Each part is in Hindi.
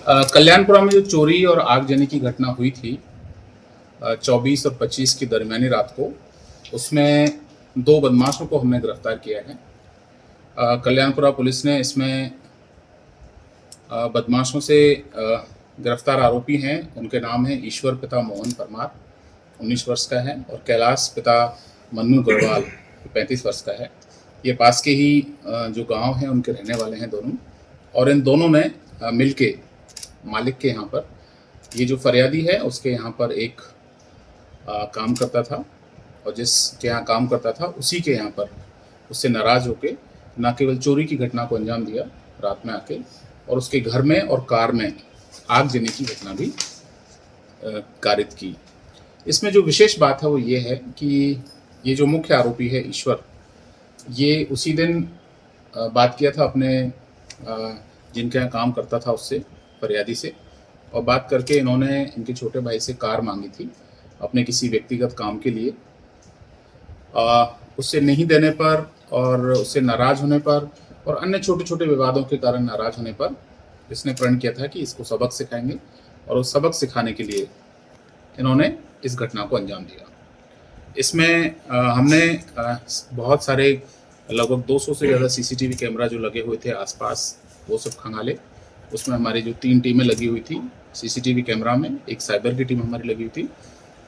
कल्याणपुरा में जो चोरी और आगजनी की घटना हुई थी 24 और 25 की दरमियानी रात को, उसमें 2 बदमाशों को हमने गिरफ्तार किया है। कल्याणपुरा पुलिस ने इसमें बदमाशों से गिरफ्तार आरोपी हैं, उनके नाम हैं ईश्वर पिता मोहन परमार 19 वर्ष का है और कैलाश पिता मन्नू गढ़वाल 35 वर्ष का है। ये पास के ही जो गांव हैं उनके रहने वाले हैं दोनों, और इन दोनों ने मिलके मालिक के यहाँ पर, ये जो फरियादी है उसके यहाँ पर एक काम करता था, और जिसके यहाँ काम करता था उसी के यहाँ पर उससे नाराज़ होकर न केवल चोरी की घटना को अंजाम दिया रात में आके, और उसके घर में और कार में आग जलने की घटना भी कारित की। इसमें जो विशेष बात है वो ये है कि ये जो मुख्य आरोपी है ईश्वर, ये उसी दिन बात किया था अपने जिनके यहाँ काम करता था उससे, फरियादी से, और बात करके इन्होंने इनके छोटे भाई से कार मांगी थी अपने किसी व्यक्तिगत काम के लिए। उससे नहीं देने पर और उससे नाराज़ होने पर और अन्य छोटे छोटे विवादों के कारण नाराज़ होने पर इसने प्रण किया था कि इसको सबक सिखाएंगे, और उस सबक सिखाने के लिए इन्होंने इस घटना को अंजाम दिया। इसमें हमने बहुत सारे लगभग 200 से ज़्यादा सीसीटीवी कैमरा जो लगे हुए थे आसपास, वो सब खंगाले। उसमें हमारी जो 3 टीमें लगी हुई थी सीसीटीवी कैमरा में, एक साइबर की टीम हमारी लगी हुई थी,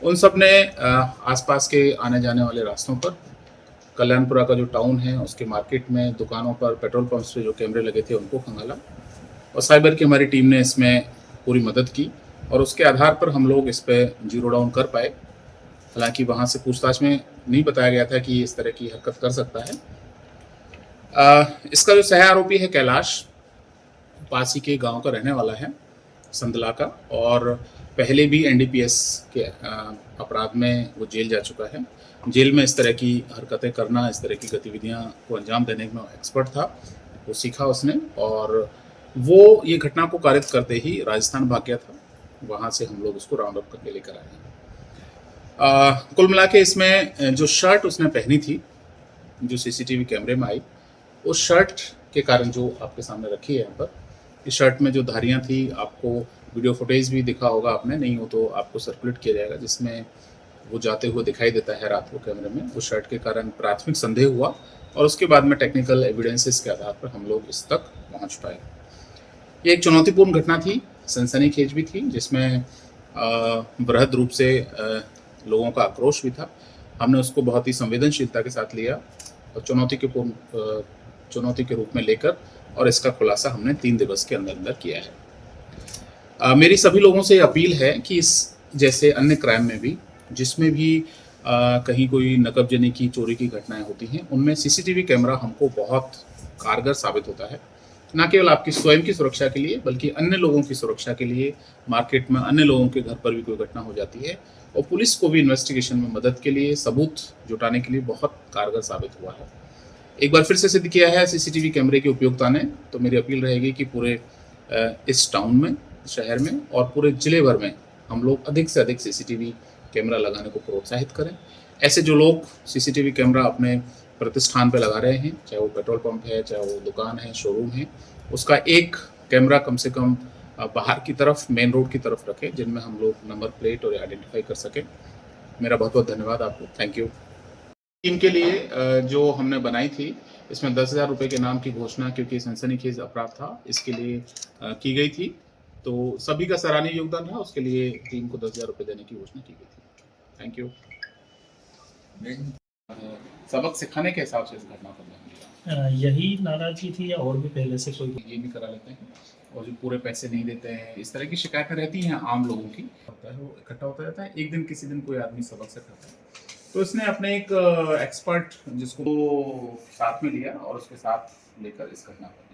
उन सब ने आसपास के आने जाने वाले रास्तों पर, कल्याणपुरा का जो टाउन है उसके मार्केट में, दुकानों पर, पेट्रोल पंप्स पे जो कैमरे लगे थे उनको खंगाला, और साइबर की हमारी टीम ने इसमें पूरी मदद की, और उसके आधार पर हम लोग इस पर जीरो डाउन कर पाए। हालांकि वहाँ से पूछताछ में नहीं बताया गया था कि इस तरह की हरकत कर सकता है। इसका जो सह आरोपी है कैलाश, पास ही के गांव का रहने वाला है, संदला का, और पहले भी एनडीपीएस के अपराध में वो जेल जा चुका है। जेल में इस तरह की हरकतें करना, इस तरह की गतिविधियां को अंजाम देने में एक्सपर्ट था, वो सीखा उसने, और वो ये घटना को कारित करते ही राजस्थान भाग गया था। वहाँ से हम लोग उसको राउंड अप करके लेकर आए हैं। कुल मिला के इसमें जो शर्ट उसने पहनी थी जो सीसीटीवी कैमरे में आई, उस शर्ट के कारण जो आपके सामने रखी है यहाँ पर, इस शर्ट में जो धारियाँ थी, आपको वीडियो फुटेज भी दिखा होगा आपने, नहीं हो तो आपको सर्कुलेट किया जाएगा, जिसमें वो जाते हुए दिखाई देता है रात को कैमरे में। उस शर्ट के कारण प्राथमिक संदेह हुआ, और उसके बाद में टेक्निकल एविडेंसेस के आधार पर हम लोग इस तक पहुँच पाए। ये एक चुनौतीपूर्ण घटना थी, सनसनीखेज भी थी, जिसमें बृहद रूप से लोगों का आक्रोश भी था। हमने उसको बहुत ही संवेदनशीलता के साथ लिया और चुनौती के रूप में लेकर, और इसका खुलासा हमने 3 दिवस के अंदर अंदर किया है। मेरी सभी लोगों से अपील है कि इस जैसे अन्य क्राइम में भी, जिसमें भी कहीं कोई नकबजनी की, चोरी की घटनाएं होती हैं, उनमें सीसीटीवी कैमरा हमको बहुत कारगर साबित होता है, न केवल आपकी स्वयं की सुरक्षा के लिए बल्कि अन्य लोगों की सुरक्षा के लिए। मार्केट में अन्य लोगों के घर पर भी कोई घटना हो जाती है, और पुलिस को भी इन्वेस्टिगेशन में मदद के लिए, सबूत जुटाने के लिए बहुत कारगर साबित हुआ है। एक बार फिर से सिद्ध किया है सीसीटीवी कैमरे की उपयोगिता ने। तो मेरी अपील रहेगी कि पूरे इस टाउन में, शहर में और पूरे जिले भर में हम लोग अधिक से अधिक सीसीटीवी कैमरा लगाने को प्रोत्साहित करें। ऐसे जो लोग सीसीटीवी कैमरा अपने प्रतिष्ठान पे लगा रहे हैं, चाहे वो पेट्रोल पंप है, चाहे वो दुकान है, शोरूम है, उसका एक कैमरा कम से कम बाहर की तरफ, मेन रोड की तरफ रखें, जिनमें हम लोग नंबर प्लेट और आइडेंटिफाई कर सकें। मेरा बहुत बहुत धन्यवाद आपको, थैंक यू। टीम के लिए जो हमने बनाई थी, इसमें 10,000 रुपये के नाम की घोषणा, क्योंकि सनसनीखेज अपराध था, इसके लिए की गई थी। तो सभी का सराहनीय योगदान रहा, उसके लिए टीम को 10,000 रुपये देने की घोषणा की गई थी। Thank you. सबक सिखाने के हिसाब से इस घटना को अंजाम दिया। यही नाराजगी थी या और भी पहले से कोई? ये भी करा लेते हैं, और जो पूरे पैसे नहीं देते हैं, इस तरह की शिकायतें रहती हैं आम लोगों की, होता है वो इकट्ठा होता रहता है। एक दिन किसी दिन कोई आदमी सबक सिखाता है, तो इसने अपने एक एक्सपर्ट जिसको साथ में लिया और उसके साथ लेकर इस घटना को